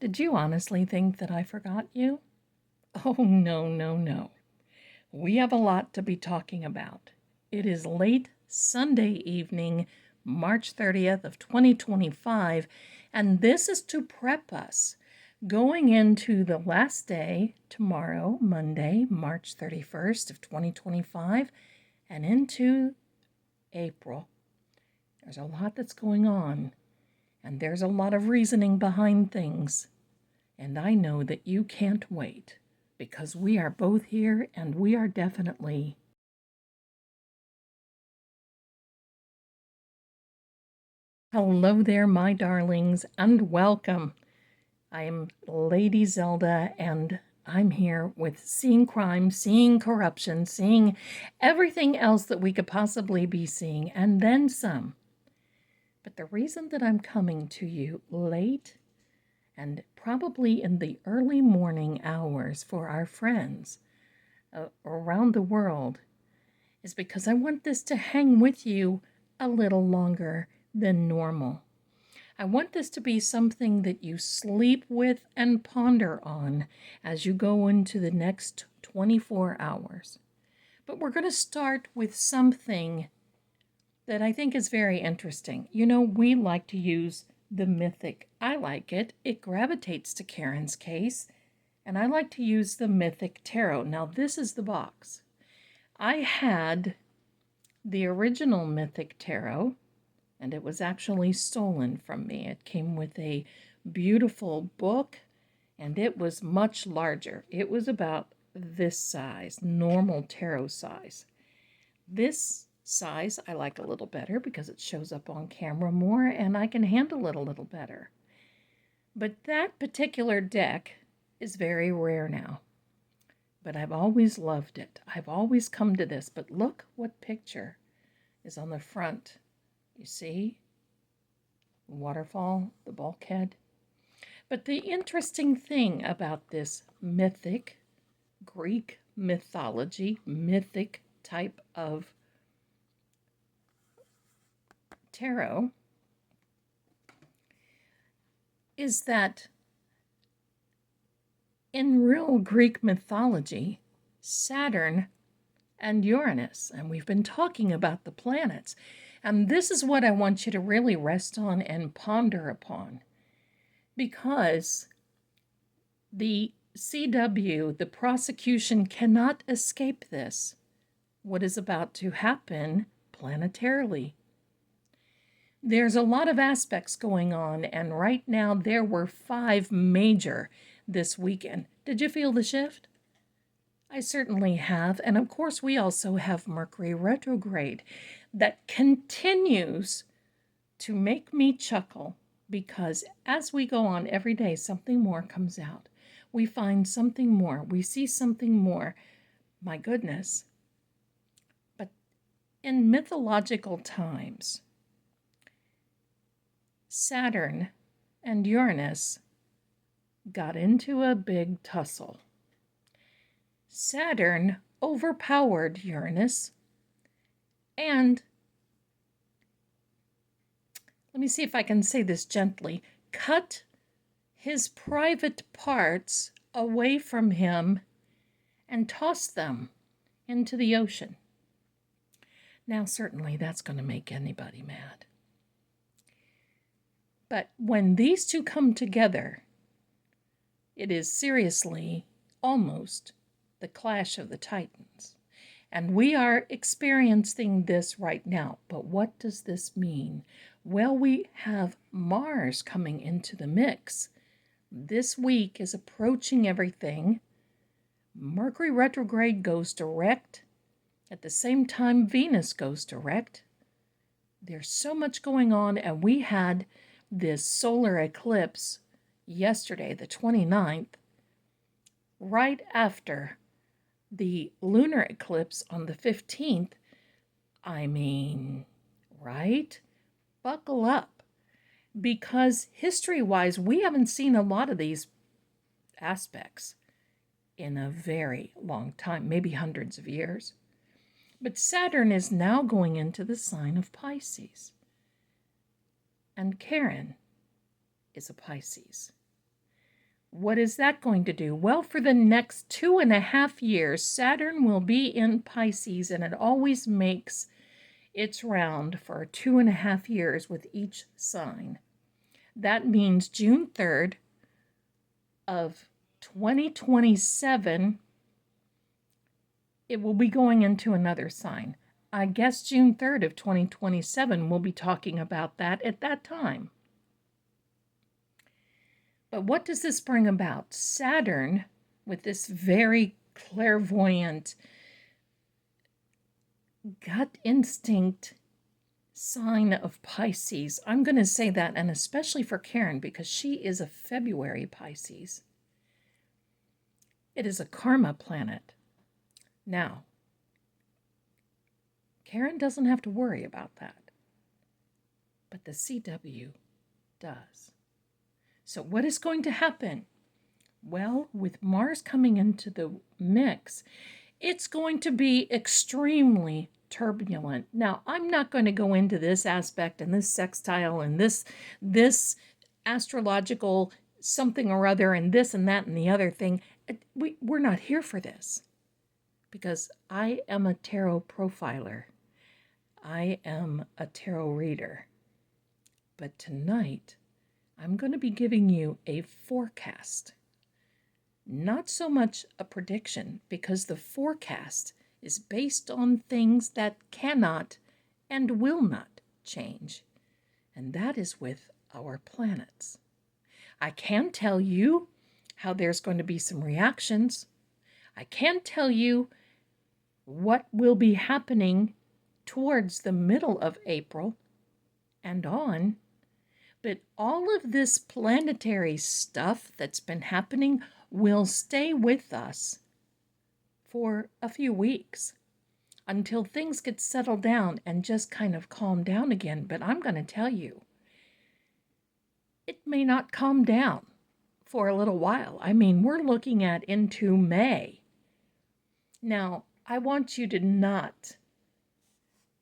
Did you honestly think that I forgot you? Oh, no, no, no. We have a lot to be talking about. It is late Sunday evening, March 30th of 2025, and this is to prep us going into the last day tomorrow, Monday, March 31st of 2025, and into April. There's a lot that's going on, and there's a lot of reasoning behind things. And I know that you can't wait because we are both here and we are definitely. Hello there, my darlings, and welcome. I am Lady Zelda, and I'm here with seeing crime, seeing corruption, seeing everything else that we could possibly be seeing, and then some. But the reason that I'm coming to you late and probably in the early morning hours for our friends around the world is because I want this to hang with you a little longer than normal. I want this to be something that you sleep with and ponder on as you go into the next 24 hours. But we're going to start with something that I think is very interesting. You know, we like to use the mythic. I like it. It gravitates to Karen's case. And I like to use the mythic tarot. Now, this is the box. I had the original mythic tarot, and it was actually stolen from me. It came with a beautiful book, and it was much larger. It was about this size, normal tarot size. This size I like a little better because it shows up on camera more and I can handle it a little better. But that particular deck is very rare now. But I've always loved it. I've always come to this. But look what picture is on the front. You see? The waterfall, the bulkhead. But the interesting thing about this mythic, Greek mythology, mythic type of tarot is that in real Greek mythology, Saturn and Uranus, and we've been talking about the planets, and this is what I want you to really rest on and ponder upon, because the CW, the prosecution, cannot escape this, what is about to happen planetarily. There's a lot of aspects going on, and right now there were 5 major this weekend. Did you feel the shift? I certainly have, and of course we also have Mercury retrograde that continues to make me chuckle because as we go on every day, something more comes out. We find something more. We see something more. My goodness. But in mythological times, Saturn and Uranus got into a big tussle. Saturn overpowered Uranus, and let me see if I can say this gently, cut his private parts away from him and tossed them into the ocean. Now, certainly that's going to make anybody mad. But when these two come together, it is seriously almost the clash of the titans. And we are experiencing this right now. But what does this mean? Well, we have Mars coming into the mix. This week is approaching everything. Mercury retrograde goes direct. At the same time, Venus goes direct. There's so much going on, and we had this solar eclipse yesterday, the 29th, right after the lunar eclipse on the 15th. I mean, right? Buckle up, because history-wise, we haven't seen a lot of these aspects in a very long time, maybe hundreds of years. But Saturn is now going into the sign of Pisces. And Karen is a Pisces. What is that going to do? Well, for the next 2.5 years, Saturn will be in Pisces, and it always makes its round for 2.5 years with each sign. That means June 3rd of 2027, it will be going into another sign. I guess June 3rd of 2027, we'll be talking about that at that time. But what does this bring about? Saturn, with this very clairvoyant, gut instinct sign of Pisces. I'm going to say that, and especially for Karen, because she is a February Pisces. It is a karma planet. Now, Karen doesn't have to worry about that, but the CW does. So what is going to happen? Well, with Mars coming into the mix, it's going to be extremely turbulent. Now, I'm not going to go into this aspect and this sextile and this astrological something or other and this and that and the other thing. We're not here for this, because I am a tarot profiler. I am a tarot reader. But tonight, I'm going to be giving you a forecast. Not so much a prediction, because the forecast is based on things that cannot and will not change. And that is with our planets. I can tell you how there's going to be some reactions. I can tell you what will be happening towards the middle of April and on. But all of this planetary stuff that's been happening will stay with us for a few weeks until things get settled down and just kind of calm down again. But I'm going to tell you, it may not calm down for a little while. I mean, we're looking at into May. Now, I want you to not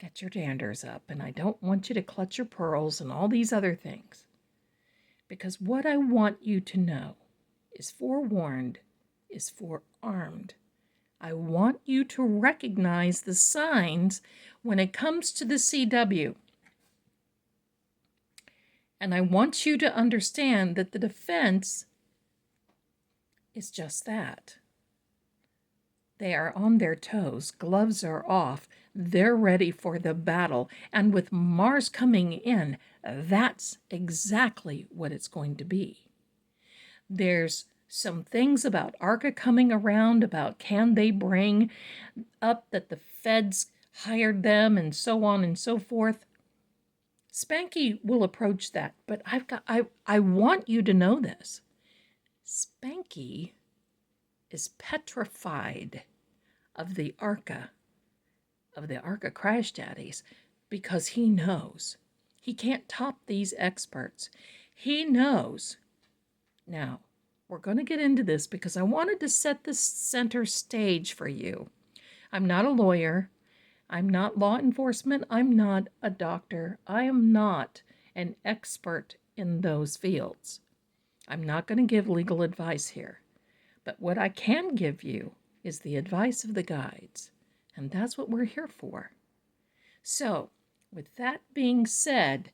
get your danders up, and I don't want you to clutch your pearls and all these other things. Because what I want you to know is forewarned, is forearmed. I want you to recognize the signs when it comes to the CW. And I want you to understand that the defense is just that. They are on their toes, gloves are off, they're ready for the battle. And with Mars coming in, that's exactly what it's going to be. There's some things about ARCA coming around, about can they bring up that the feds hired them and so on and so forth. Spanky will approach that, but I want you to know this. Spanky is petrified of the ARCA crash daddies, because he knows he can't top these experts. He knows. Now, we're going to get into this because I wanted to set the center stage for you. I'm not a lawyer. I'm not law enforcement. I'm not a doctor. I am not an expert in those fields. I'm not going to give legal advice here. But what I can give you is the advice of the guides. And that's what we're here for. So, with that being said,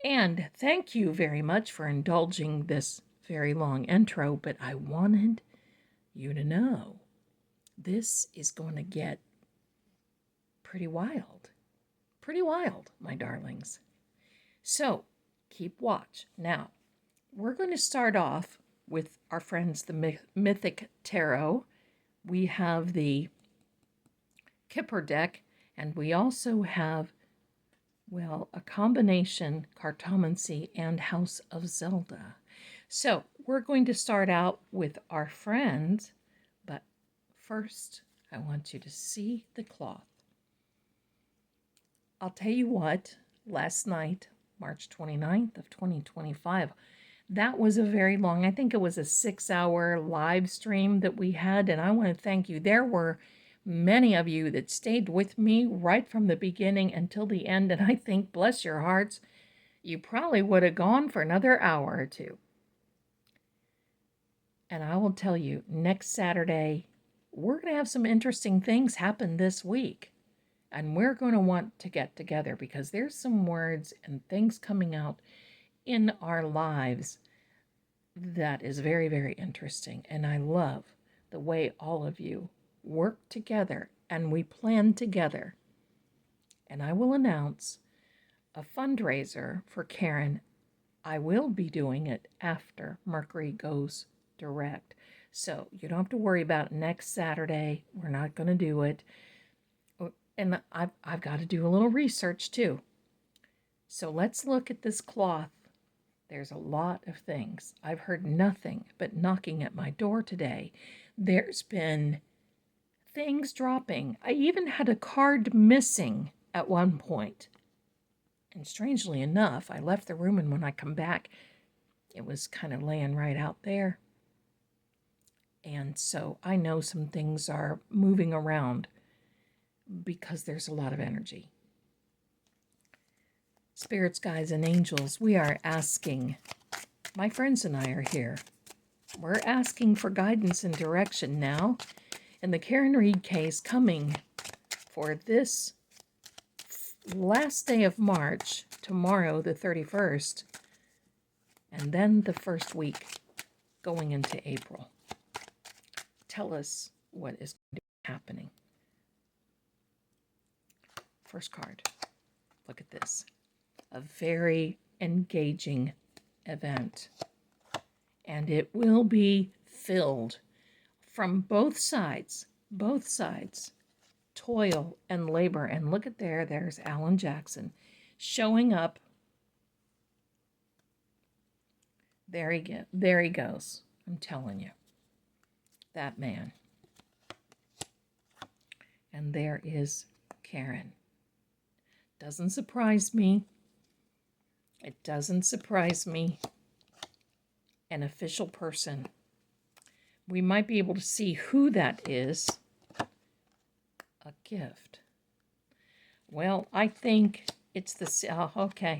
and thank you very much for indulging this very long intro, but I wanted you to know this is going to get pretty wild. Pretty wild, my darlings. So, keep watch. Now, we're going to start off with our friends, the Mythic Tarot. We have the Kipper deck, and we also have, well, a combination cartomancy and House of Zelda. So we're going to start out with our friends, but first I want you to see the cloth. I'll tell you what, last night, March 29th of 2025, that was a very long, I think it was a 6-hour live stream that we had, and I want to thank you. There were many of you that stayed with me right from the beginning until the end, and I think, bless your hearts, you probably would have gone for another hour or two. And I will tell you, next Saturday, we're going to have some interesting things happen this week. And we're going to want to get together because there's some words and things coming out in our lives that is very, very interesting. And I love the way all of you work together and we plan together. And I will announce a fundraiser for Karen. I will be doing it after Mercury goes direct. So you don't have to worry about next Saturday. We're not going to do it. And I've got to do a little research too. So let's look at this cloth. There's a lot of things. I've heard nothing but knocking at my door today. There's been things dropping. I even had a card missing at one point. And strangely enough, I left the room, and when I come back, it was kind of laying right out there. And so I know some things are moving around because there's a lot of energy. Spirits, guides, and angels, we are asking, my friends and I are here. We're asking for guidance and direction now. In the Karen Reed case coming for this last day of March, tomorrow the 31st, and then the first week going into April. Tell us what is happening. First card. Look at this. A very engaging event. And it will be filled from both sides. Toil and labor. And look at there's Alan Jackson showing up. There he goes. I'm telling you. That man. And there is Karen. Doesn't surprise me. It doesn't surprise me. An official person. We might be able to see who that is. A gift. Well, I think it's the... okay.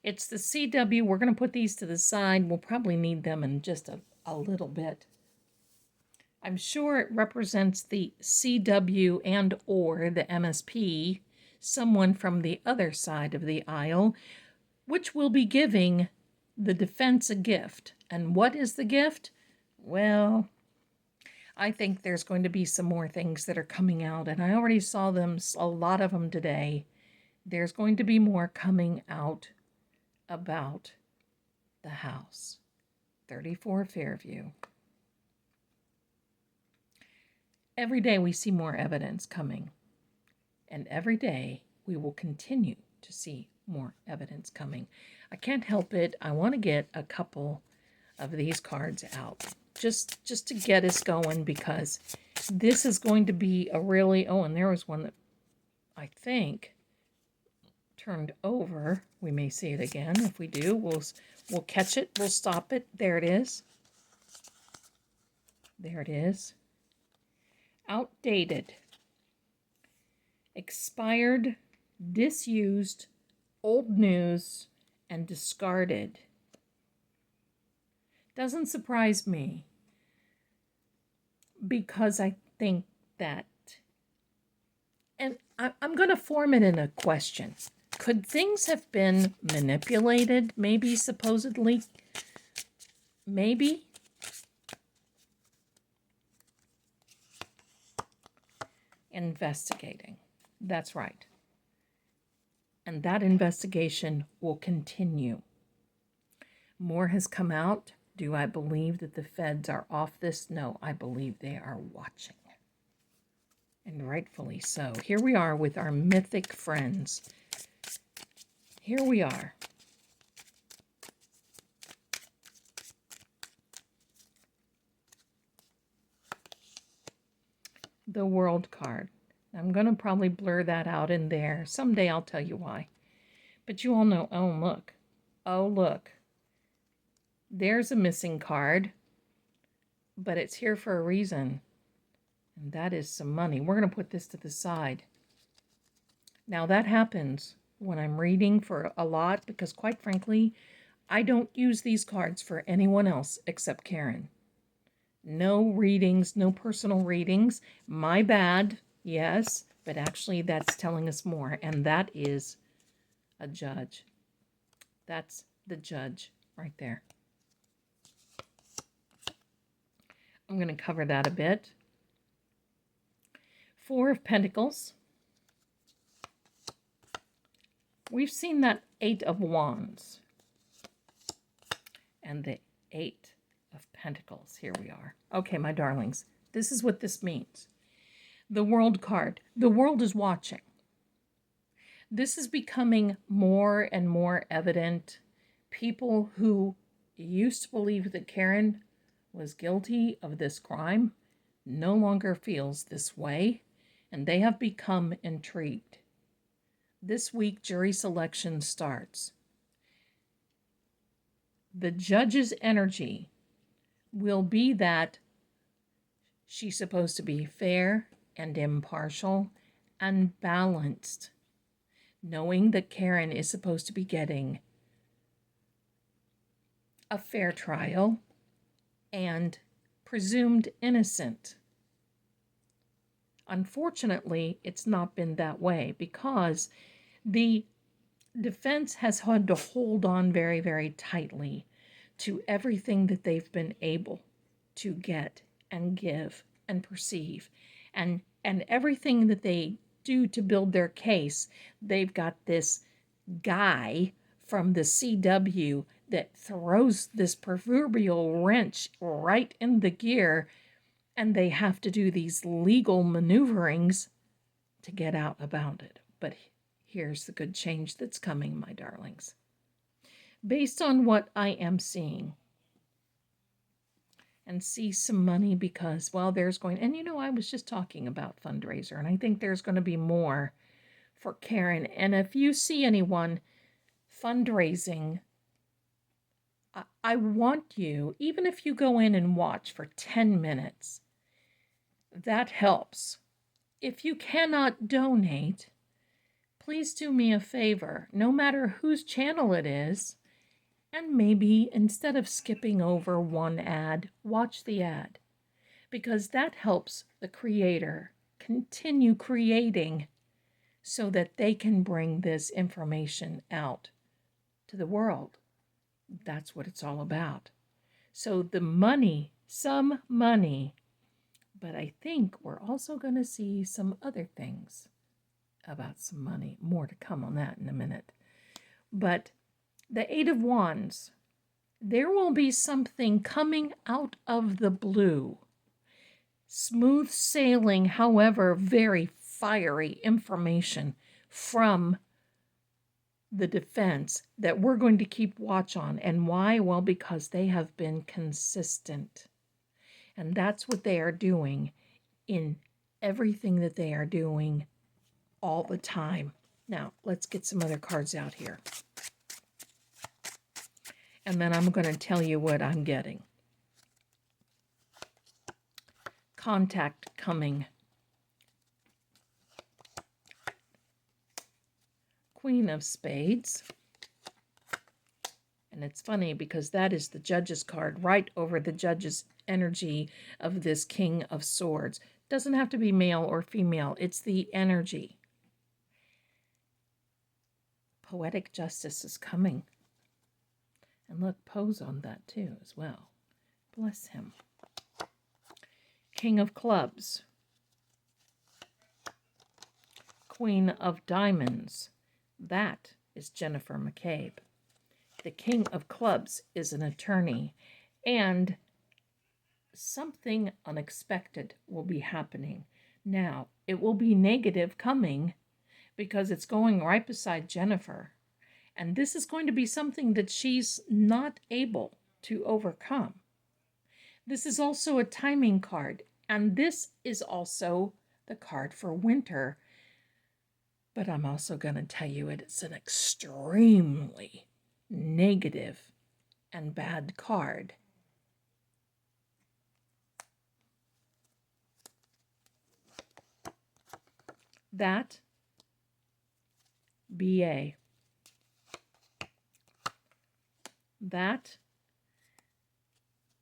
It's the CW. We're going to put these to the side. We'll probably need them in just a little bit. I'm sure it represents the CW and or the MSP, someone from the other side of the aisle, which will be giving the defense a gift. And what is the gift? Well, I think there's going to be some more things that are coming out, and I already saw them, a lot of them today. There's going to be more coming out about the house. 34 Fairview. Every day we see more evidence coming, and every day we will continue to see more evidence coming. I can't help it. I want to get a couple of these cards out just to get us going, because this is going to be a really... oh, and there was one that I think turned over. We may see it again. If we do, we'll catch it. We'll stop it. There it is. There it is. Outdated, expired, disused, old news, and discarded. Doesn't surprise me, because I think that, and I'm going to form it in a question. Could things have been manipulated? Maybe, supposedly. Maybe. Investigating. That's right. And that investigation will continue. More has come out. Do I believe that the feds are off this? No, I believe they are watching. And rightfully so. Here we are with our mythic friends. Here we are. The World card. I'm going to probably blur that out in there. Someday I'll tell you why. But you all know, oh, look. Oh, look. There's a missing card. But it's here for a reason. And that is some money. We're going to put this to the side. Now, that happens when I'm reading for a lot, because quite frankly, I don't use these cards for anyone else except Karen. No readings, no personal readings. My bad, yes, but actually that's telling us more, and that is a judge. That's the judge right there. I'm going to cover that a bit. Four of Pentacles. We've seen that Eight of Wands and the Eight of Pentacles. Here we are. Okay, my darlings, this is what this means. The World card. The world is watching. This is becoming more and more evident. People who used to believe that Karen was guilty of this crime no longer feels this way, and they have become intrigued. This week, jury selection starts. The judge's energy will be that she's supposed to be fair and impartial and balanced, knowing that Karen is supposed to be getting a fair trial and presumed innocent. Unfortunately, it's not been that way because the defense has had to hold on very, very tightly to everything that they've been able to get and give and perceive. And everything that they do to build their case, they've got this guy from the CW that throws this proverbial wrench right in the gear, and they have to do these legal maneuverings to get out about it. But here's the good change that's coming, my darlings. Based on what I am seeing, and see some money because, well, there's going, and you know, I was just talking about fundraiser, and I think there's going to be more for Karen. And if you see anyone fundraising, I want you, even if you go in and watch for 10 minutes, that helps. If you cannot donate, please do me a favor, no matter whose channel it is, and maybe instead of skipping over one ad, watch the ad, because that helps the creator continue creating so that they can bring this information out to the world. That's what it's all about. So the money, some money, but I think we're also going to see some other things about some money. More to come on that in a minute. But the Eight of Wands, there will be something coming out of the blue. Smooth sailing, however, very fiery information from the defense that we're going to keep watch on. And why? Well, because they have been consistent. And that's what they are doing in everything that they are doing all the time. Now, let's get some other cards out here. And then I'm going to tell you what I'm getting. Contact coming. Queen of Spades. And it's funny because that is the Judge's card right over the Judge's energy of this King of Swords. Doesn't have to be male or female. It's the energy. Poetic justice is coming. And look, Poe's on that too as well. Bless him. King of Clubs. Queen of Diamonds. That is Jennifer McCabe. The King of Clubs is an attorney, and something unexpected will be happening. Now, it will be negative coming because it's going right beside Jennifer, and this is going to be something that she's not able to overcome. This is also a timing card, and this is also the card for winter. But I'm also going to tell you it's an extremely negative and bad card. That BA. That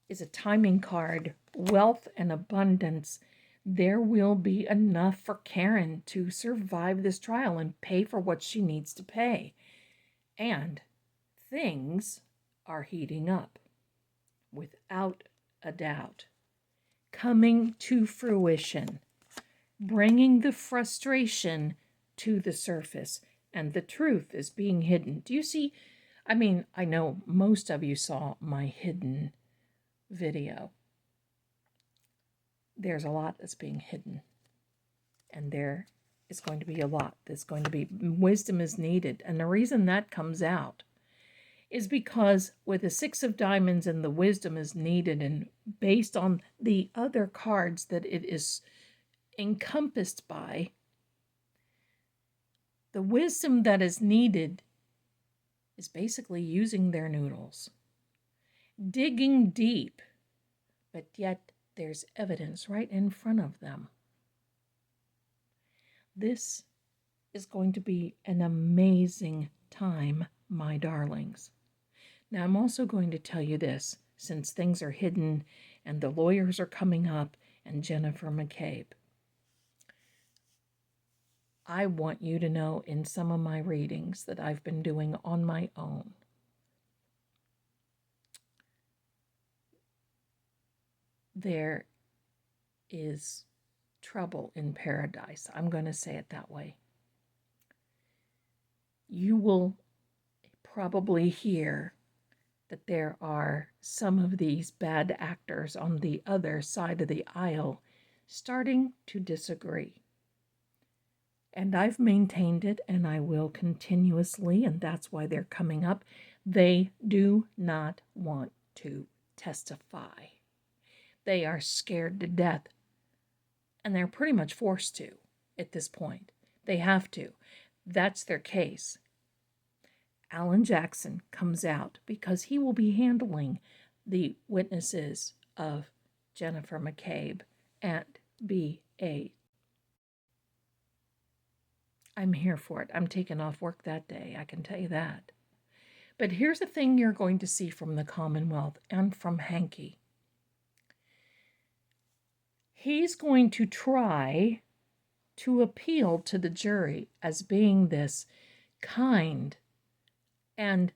is a timing card wealth and abundance. There will be enough for Karen to survive this trial and pay for what she needs to pay. And things are heating up, without a doubt, coming to fruition, bringing the frustration to the surface, and the truth is being hidden. Do you see? I mean, I know most of you saw my hidden video. There's a lot that's being hidden, and there is going to be a lot that's going to be, wisdom is needed. And the reason that comes out is because with the Six of Diamonds and the wisdom is needed, and based on the other cards that it is encompassed by, the wisdom that is needed is basically using their noodles, digging deep, but yet there's evidence right in front of them. This is going to be an amazing time, my darlings. Now, I'm also going to tell you this, since things are hidden and the lawyers are coming up and Jennifer McCabe. I want you to know in some of my readings that I've been doing on my own, there is trouble in paradise. I'm going to say it that way. You will probably hear that there are some of these bad actors on the other side of the aisle starting to disagree. And I've maintained it, and I will continuously, and that's why they're coming up. They do not want to testify. They are scared to death, and they're pretty much forced to at this point. They have to. That's their case. Alan Jackson comes out because he will be handling the witnesses of Jennifer McCabe and B.A. I'm here for it. I'm taking off work that day, I can tell you that. But here's the thing you're going to see from the Commonwealth and from Hanky. He's going to try to appeal to the jury as being this kind and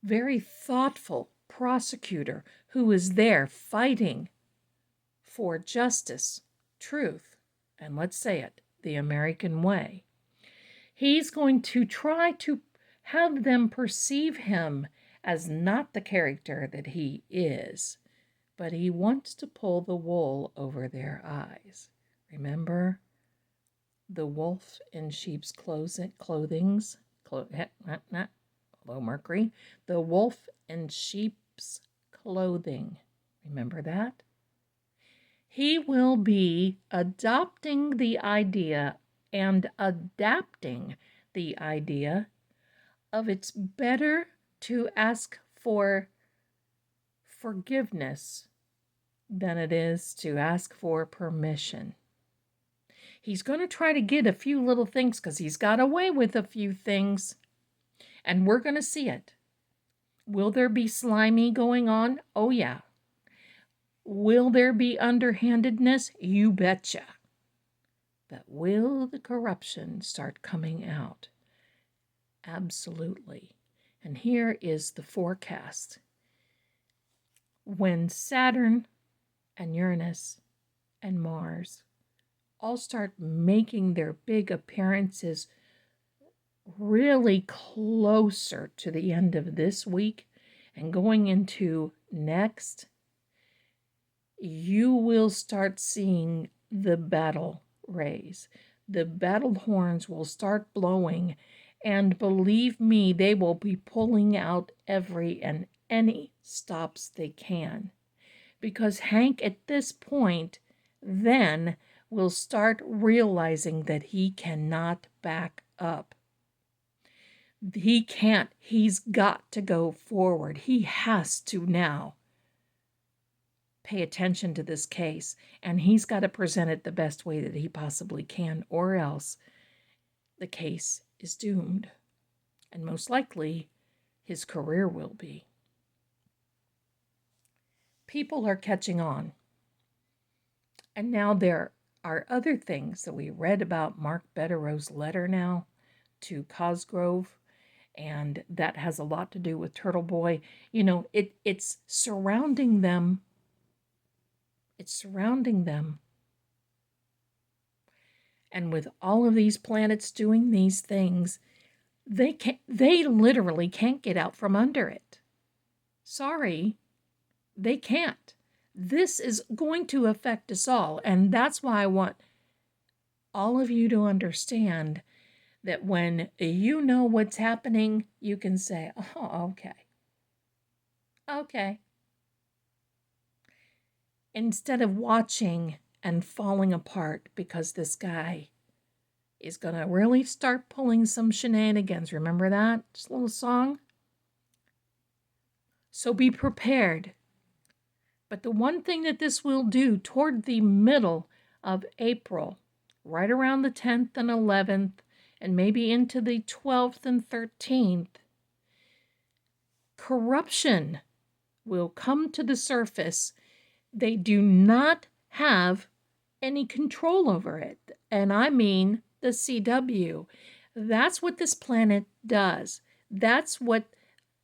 very thoughtful prosecutor who is there fighting for justice, truth, and let's say it, the American way. He's going to try to have them perceive him as not the character that he is, but he wants to pull the wool over their eyes. Remember the wolf in sheep's clothings? Hello, Mercury. The wolf in sheep's clothing. Remember that? He will be adopting the idea and adapting the idea of it's better to ask for forgiveness than it is to ask for permission. He's going to try to get a few little things because he's got away with a few things, and we're going to see it. Will there be slimy going on? Oh, yeah. Will there be underhandedness? You betcha. But will the corruption start coming out? Absolutely. And here is the forecast. When Saturn and Uranus and Mars all start making their big appearances really closer to the end of this week and going into next, you will start seeing the battle rays. The battle horns will start blowing, and believe me, they will be pulling out every and any stops they can. Because Hank, at this point, then will start realizing that he cannot back up. He can't. He's got to go forward. He has to now pay attention to this case, and he's got to present it the best way that he possibly can, or else the case is doomed. And most likely, his career will be. People are catching on. And now there are other things that we read about Mark Bettero's letter now to Cosgrove, and that has a lot to do with Turtle Boy. You know, it's surrounding them. It's surrounding them. And with all of these planets doing these things, they literally can't get out from under it. Sorry, they can't. This is going to affect us all, and that's why I want all of you to understand that when you know what's happening, you can say, oh, okay. Instead of watching and falling apart because this guy is going to really start pulling some shenanigans. Remember that? Just a little song. So be prepared. But the one thing that this will do toward the middle of April, right around the 10th and 11th, and maybe into the 12th and 13th, corruption will come to the surface. They do not have any control over it. And I mean the CW. That's what this planet does. That's what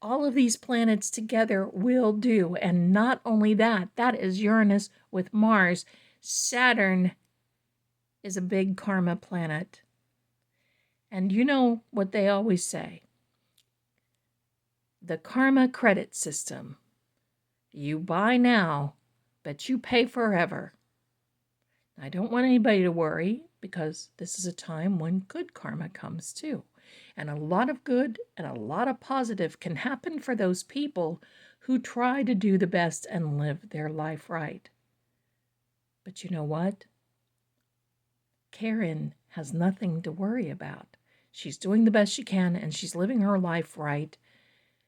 all of these planets together will do. And not only that, that is Uranus with Mars. Saturn is a big karma planet. And you know what they always say. The karma credit system. You buy now, but you pay forever. I don't want anybody to worry because this is a time when good karma comes too. And a lot of good and a lot of positive can happen for those people who try to do the best and live their life right. But you know what? Karen has nothing to worry about. She's doing the best she can and she's living her life right.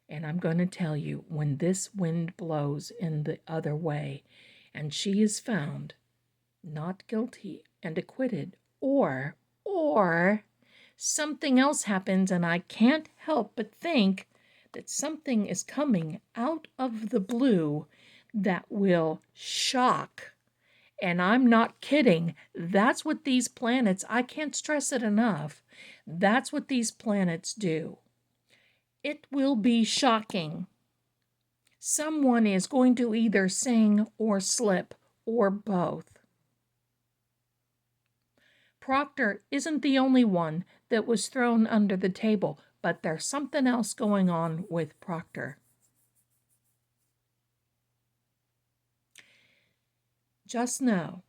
And I'm going to tell you, when this wind blows in the other way and she is found not guilty and acquitted, or something else happens and I can't help but think that something is coming out of the blue that will shock. And I'm not kidding. That's what these planets, I can't stress it enough, that's what these planets do. It will be shocking. Someone is going to either sing or slip or both. Proctor isn't the only one that was thrown under the table, but there's something else going on with Proctor. Just know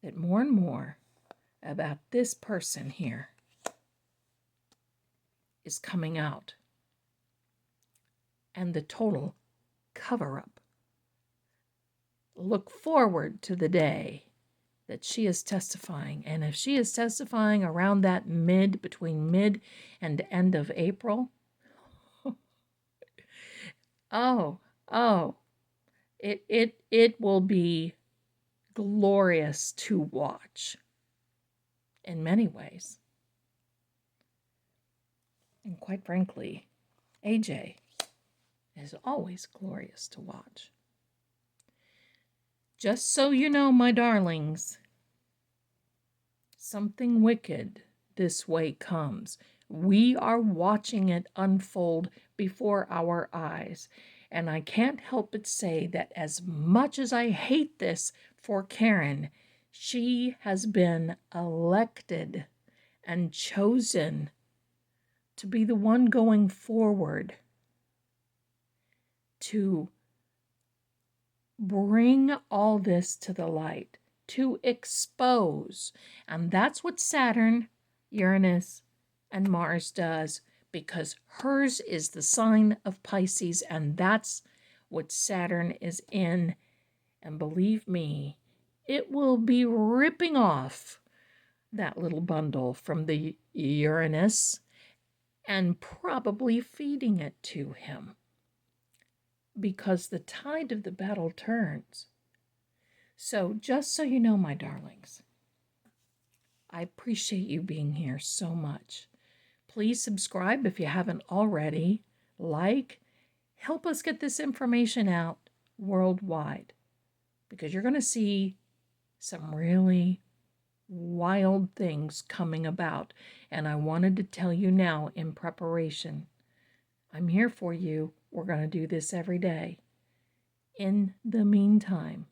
that more and more about this person here is coming out, and the total cover-up. Look forward to the day that she is testifying, and if she is testifying around that between mid and end of April, it will be glorious to watch in many ways. And quite frankly, AJ is always glorious to watch. Just so you know, my darlings, something wicked this way comes. We are watching it unfold before our eyes. And I can't help but say that as much as I hate this for Karen, she has been elected and chosen to be the one going forward to bring all this to the light, to expose. And that's what Saturn, Uranus, and Mars does, because hers is the sign of Pisces, and that's what Saturn is in. And believe me, it will be ripping off that little bundle from the Uranus and probably feeding it to him, because the tide of the battle turns. So just so you know, my darlings, I appreciate you being here so much. Please subscribe if you haven't already. Like, help us get this information out worldwide, because you're going to see some really wild things coming about, and I wanted to tell you now in preparation. I'm here for you. We're going to do this every day. In the meantime,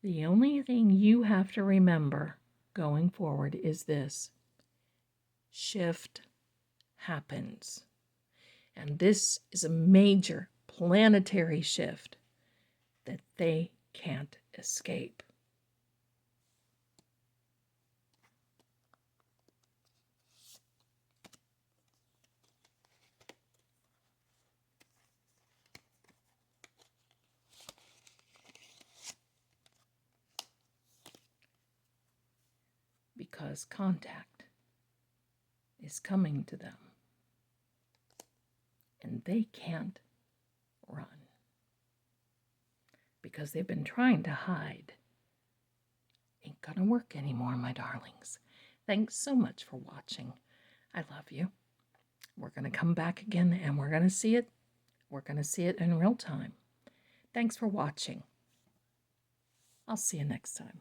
the only thing you have to remember going forward is this: shift happens. And this is a major planetary shift that they can't escape. Because contact is coming to them. And they can't run. Because they've been trying to hide. Ain't gonna work anymore, my darlings. Thanks so much for watching. I love you. We're gonna come back again and we're gonna see it. We're gonna see it in real time. Thanks for watching. I'll see you next time.